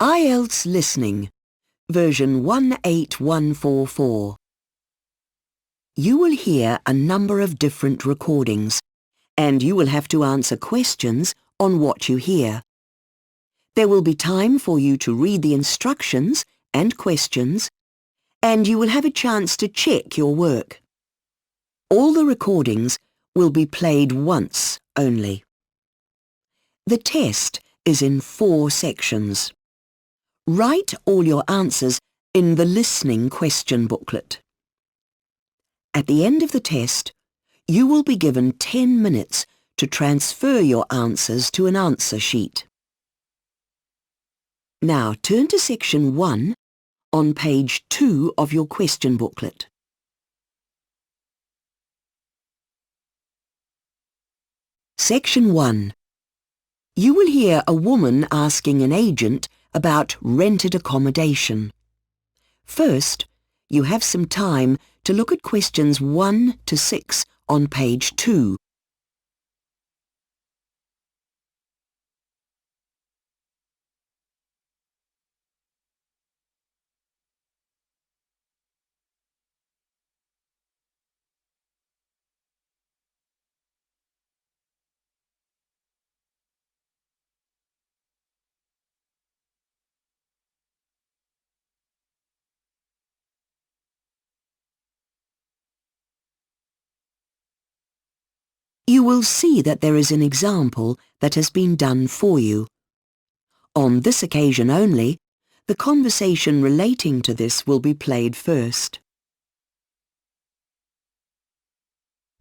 IELTS Listening, version 18144. You will hear a number of different recordings, and you will have to answer questions on what you hear. There will be time for you to read the instructions and questions, and you will have a chance to check your work. All the recordings will be played once only. The test is in 4 sections. Write all your answers in the listening question booklet. At the end of the test, you will be given 10 minutes to transfer your answers to an answer sheet. Now turn to section 1 on page 2 of your question booklet. Section 1. You will hear a woman asking an agent about rented accommodation. First, you have some time to look at questions 1 to 6 on page 2. You will see that there is an example that has been done for you. On this occasion only, the conversation relating to this will be played first.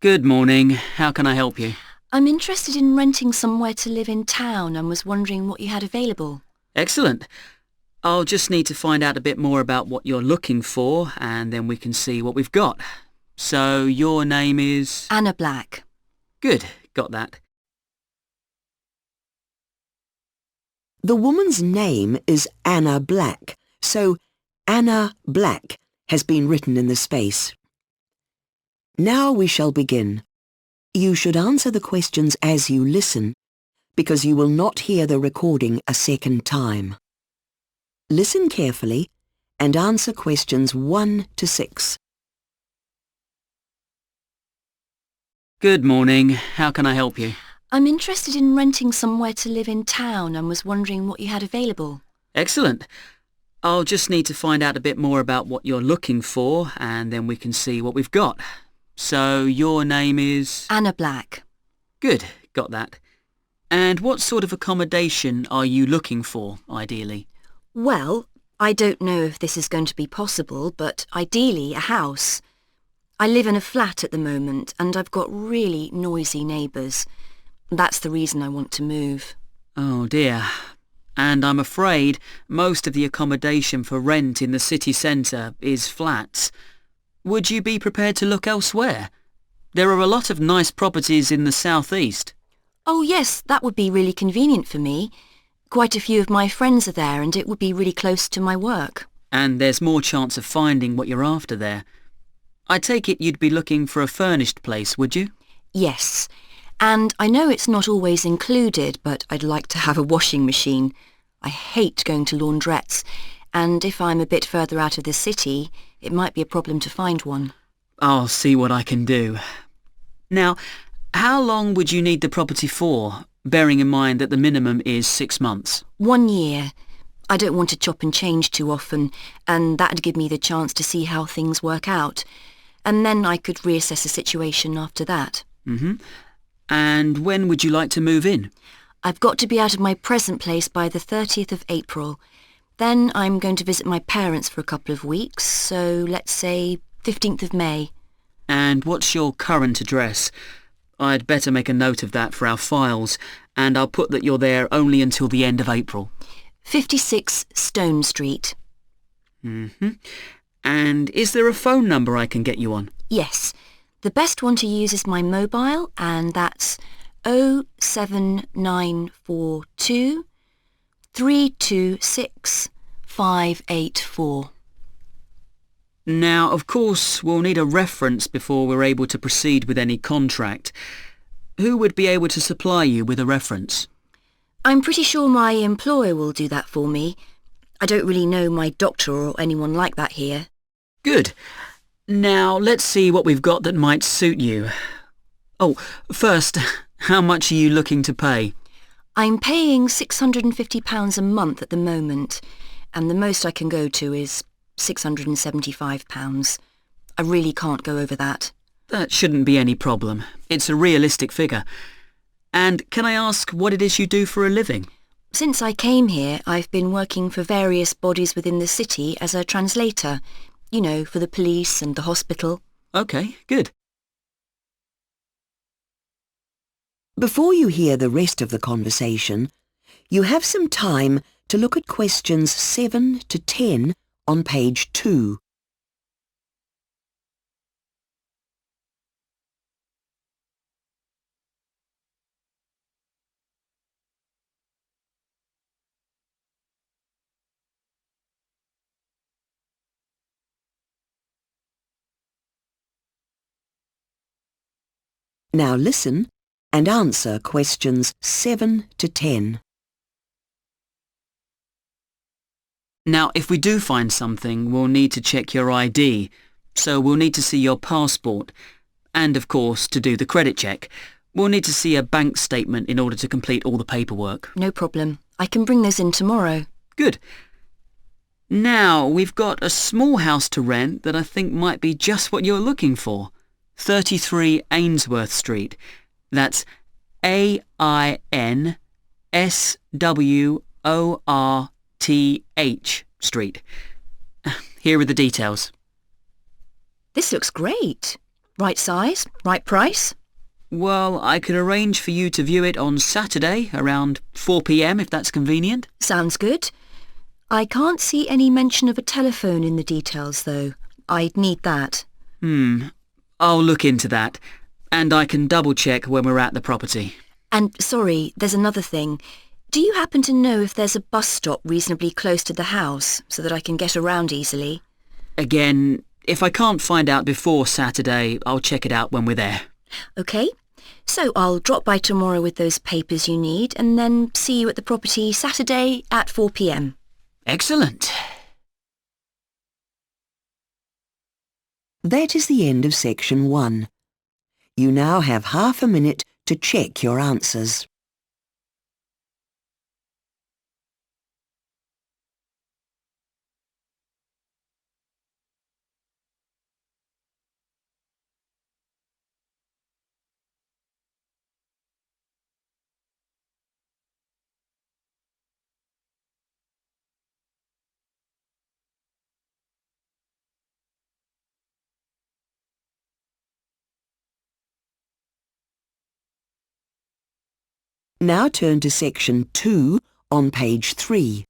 Good morning. How can I help you? I'm interested in renting somewhere to live in town and was wondering what you had available. Excellent. I'll just need to find out a bit more about what you're looking for and then we can see what we've got. So your name is... Anna Black. Good. Got that. The woman's name is Anna Black, so Anna Black has been written in the space. Now we shall begin. You should answer the questions as you listen, because you will not hear the recording a second time. Listen carefully and answer questions 1 to 6. Good morning. How can I help you? I'm interested in renting somewhere to live in town and was wondering what you had available. Excellent. I'll just need to find out a bit more about what you're looking for and then we can see what we've got. So your name is... Anna Black. Good. Got that. And what sort of accommodation are you looking for, ideally? Well, I don't know if this is going to be possible, but ideally a house. I live in a flat at the moment and I've got really noisy neighbours. That's the reason I want to move. Oh dear. And I'm afraid most of the accommodation for rent in the city centre is flats. Would you be prepared to look elsewhere? There are a lot of nice properties in the southeast. Oh yes, that would be really convenient for me. Quite a few of my friends are there and it would be really close to my work. And there's more chance of finding what you're after there. I take it you'd be looking for a furnished place, would you? Yes, and I know it's not always included, but I'd like to have a washing machine. I hate going to laundrettes, and if I'm a bit further out of the city, it might be a problem to find one. I'll see what I can do. Now, how long would you need the property for, bearing in mind that the minimum is 6 months? 1 year. I don't want to chop and change too often, and that'd give me the chance to see how things work out. And then I could reassess the situation after that. And when would you like to move in? I've got to be out of my present place by the 30th of April. Then I'm going to visit my parents for a couple of weeks, so let's say 15th of May. And what's your current address? I'd better make a note of that for our files, and I'll put that you're there only until the end of April. 56 Stone Street. And is there a phone number I can get you on? Yes. The best one to use is my mobile, and that's 07942 326 584. Now, of course, we'll need a reference before we're able to proceed with any contract. Who would be able to supply you with a reference? I'm pretty sure my employer will do that for me. I don't really know my doctor or anyone like that here. Good. Now, let's see what we've got that might suit you. Oh, first, how much are you looking to pay? I'm paying £650 a month at the moment, and the most I can go to is £675. I really can't go over that. That shouldn't be any problem. It's a realistic figure. And can I ask what it is you do for a living? Since I came here, I've been working for various bodies within the city as a translator. You know, for the police and the hospital. OK, good. Before you hear the rest of the conversation, you have some time to look at questions 7 to 10 on page 2. Now listen and answer questions 7 to 10. Now, if we do find something, we'll need to check your ID. So we'll need to see your passport. And, of course, to do the credit check. We'll need to see a bank statement in order to complete all the paperwork. No problem. I can bring those in tomorrow. Good. Now, we've got a small house to rent that I think might be just what you're looking for. 33 Ainsworth Street. That's AINSWORTH Street. Here are the details. This looks great. Right size, right price? Well, I could arrange for you to view it on Saturday around 4 p.m. if that's convenient. Sounds good. I can't see any mention of a telephone in the details, though. I'd need that. I'll look into that. And I can double-check when we're at the property. And, sorry, there's another thing. Do you happen to know if there's a bus stop reasonably close to the house so that I can get around easily? Again, if I can't find out before Saturday, I'll check it out when we're there. OK. So I'll drop by tomorrow with those papers you need and then see you at the property Saturday at 4 p.m. Excellent. That is the end of section 1. You now have half a minute to check your answers. Now turn to section 2 on page 3.